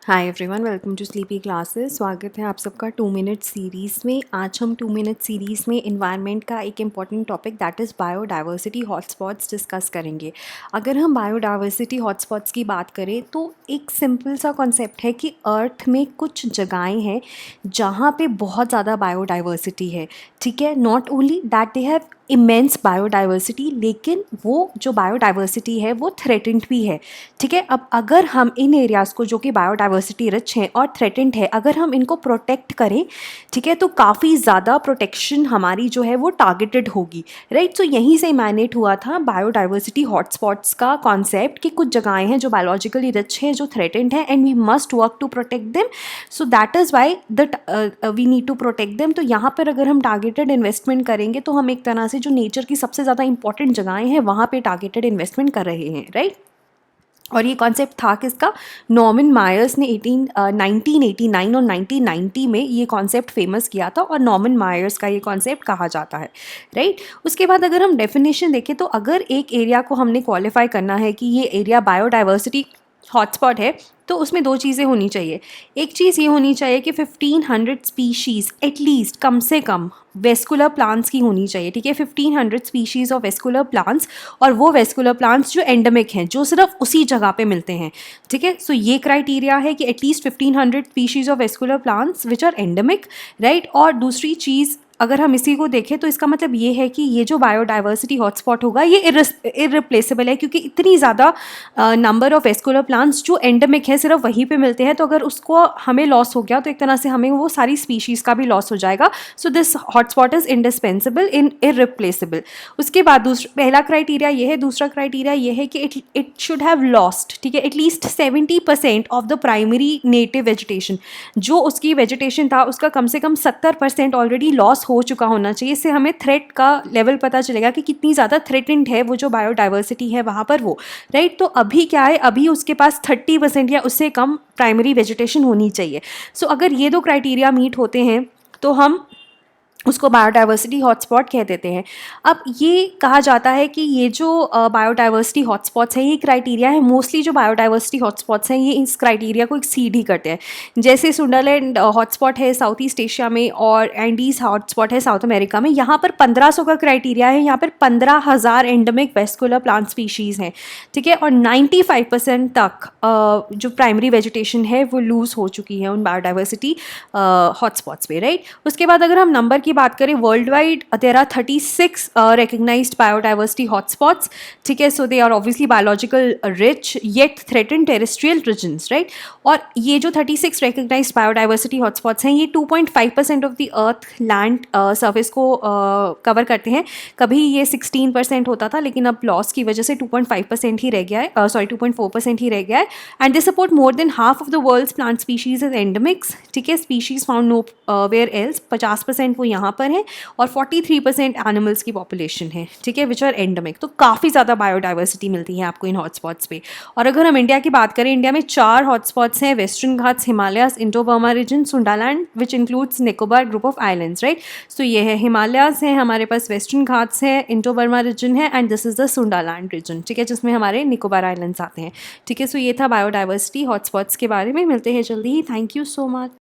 Hi everyone, welcome to sleepy classes. स्वागत है आप सबका 2 मिनट सीरीज़ में। आज हम 2 मिनट सीरीज़ में इन्वायरमेंट का एक important topic that is biodiversity hotspots discuss करेंगे। अगर हम बायोडाइवर्सिटी हॉटस्पॉट्स की बात करें तो एक सिंपल सा कॉन्सेप्ट है कि अर्थ में कुछ जगहें हैं जहाँ पे बहुत ज़्यादा बायोडाइवर्सिटी है। ठीक है, not only that they have immense biodiversity, लेकिन वो जो बायोडाइवर्सिटी है वो थ्रेटेंड भी है। ठीक है, अब अगर हम इन एरियाज़ को जो कि बायोडाइवर्सिटी रिच हैं और थ्रेटेंड है, अगर हम इनको प्रोटेक्ट करें, ठीक है, तो काफ़ी ज़्यादा प्रोटेक्शन हमारी जो है वो टारगेटेड होगी। राइट, सो यहीं से इमेजिनेट हुआ था बायोडाइवर्सिटी हॉटस्पॉट्स का कॉन्सेप्ट कि कुछ जगहें हैं जो बायोलॉजिकली रिच हैं, जो थ्रेटेंड हैं, and we must work to protect them. So that is why that we need to protect them. तो यहाँ पर अगर हम टारगेटेड इन्वेस्टमेंट करेंगे तो हम एक तरह से जो नेचर की सबसे ज़्यादा इंपॉर्टेंट जगहें हैं वहाँ पे टारगेटेड इन्वेस्टमेंट कर रहे हैं। राइट, और ये कॉन्सेप्ट था किसका? नॉर्मन मायर्स ने 1989 और 1990 में ये कॉन्सेप्ट फेमस किया था और नॉर्मन मायर्स का ये कॉन्सेप्ट कहा जाता है। राइट, उसके बाद अगर हम डेफिनेशन देखें तो अगर एक एरिया को हमने क्वालिफाई करना है कि ये एरिया बायोडाइवर्सिटी हॉटस्पॉट है तो उसमें दो चीज़ें होनी चाहिए। एक चीज़ ये होनी चाहिए कि 1500 स्पीशीज़ एटलीस्ट, कम से कम वेस्कुलर प्लांट्स की होनी चाहिए। ठीक है, 1500 स्पीशीज़ ऑफ वेस्कुलर प्लांट्स, और वो वेस्कुलर प्लांट्स जो एंडेमिक हैं, जो सिर्फ उसी जगह पे मिलते हैं। ठीक है, सो ये क्राइटेरिया है कि at least 1500 species of vascular plants which are endemic. Right, और दूसरी चीज़ अगर हम इसी को देखें तो इसका मतलब ये है कि ये जो बायोडाइवर्सिटी हॉटस्पॉट होगा ये इररिप्लेसेबल है, क्योंकि इतनी ज़्यादा नंबर ऑफ वेस्कुलर प्लांट्स जो एंडेमिक है सिर्फ वहीं पे मिलते हैं। तो अगर उसको हमें लॉस हो गया तो एक तरह से हमें वो सारी स्पीशीज़ का भी लॉस हो जाएगा। So this hotspot is indispensable in irreplaceable. उसके बाद पहला क्राइटेरिया ये है। दूसरा क्राइटेरिया ये है कि इट शुड हैव लॉस्ट, ठीक है, at least 70% of the primary native vegetation. जो उसकी वेजिटेशन था उसका कम से कम 70% ऑलरेडी लॉस हो चुका होना चाहिए। इससे हमें थ्रेट का लेवल पता चलेगा कि कितनी ज़्यादा थ्रेटेंड है वो जो बायोडाइवर्सिटी है वहाँ पर वो। राइट, तो अभी क्या है, अभी उसके पास 30% या उससे कम प्राइमरी वेजिटेशन होनी चाहिए। सो अगर ये दो क्राइटेरिया मीट होते हैं तो हम उसको बायोडाइवर्सिटी हॉटस्पॉट कह देते हैं। अब ये कहा जाता है कि ये जो बायोडाइवर्सिटी हॉटस्पॉट्स हैं, ये क्राइटेरिया है, मोस्टली जो बायोडाइवर्सिटी हॉटस्पॉट्स हैं ये इस क्राइटेरिया को एक्सीड ही करते हैं। जैसे सुंडरलैंड हॉटस्पॉट है साउथ ईस्ट एशिया में, और एंडीज हॉटस्पॉट है साउथ अमेरिका में। यहाँ पर 1500 का क्राइटेरिया है, यहाँ पर 15,000 एंडेमिक वेस्कुलर प्लांट स्पीशीज़ हैं। ठीक है, और 95% तक जो प्राइमरी वेजिटेशन है वो लूज़ हो चुकी है उन बायोडाइवर्सिटी हॉटस्पॉट्स पे। राइट, उसके बाद अगर हम नंबर की बात करें, world wide there are 36 recognized biodiversity hotspots. ठीक है, so they are obviously biological rich yet threatened terrestrial regions. Right, और ये जो 36 recognized biodiversity hotspots हैं ये 2.5% of the earth land surface को कवर करते हैं। कभी ये 16% होता था, लेकिन अब लॉस की वजह से 2.5% ही रह गया है, 2.4% ही रह गया है। And they support more than half of the world's plant species as endemics. ठीक है, species found nowhere else, 50% वो यहाँ पर हैं, और 43% एनिमल्स की पॉपुलेशन है। ठीक है, विच आर एंडेमिक। तो काफ़ी ज़्यादा बायोडाइवर्सिटी मिलती है आपको इन हॉटस्पॉट्स पे। और अगर हम इंडिया की बात करें, इंडिया में 4 हॉटस्पॉट्स हैं: Western Ghats, Himalayas, Indo Burma region, Sundaland which includes Nicobar group of islands. Right, so ये है हिमालयाज हैं हमारे पास, वेस्टर्न घाट्स हैं, इंडो बर्मा रीजन है, and this is the Sundaland region. ठीक है, जिसमें हमारे निकोबार आइलैंड्स आते हैं। ठीक है, सो ये था बायोडाइवर्सिटी हॉटस्पॉट्स के बारे में। मिलते हैं जल्दी ही। Thank you so much.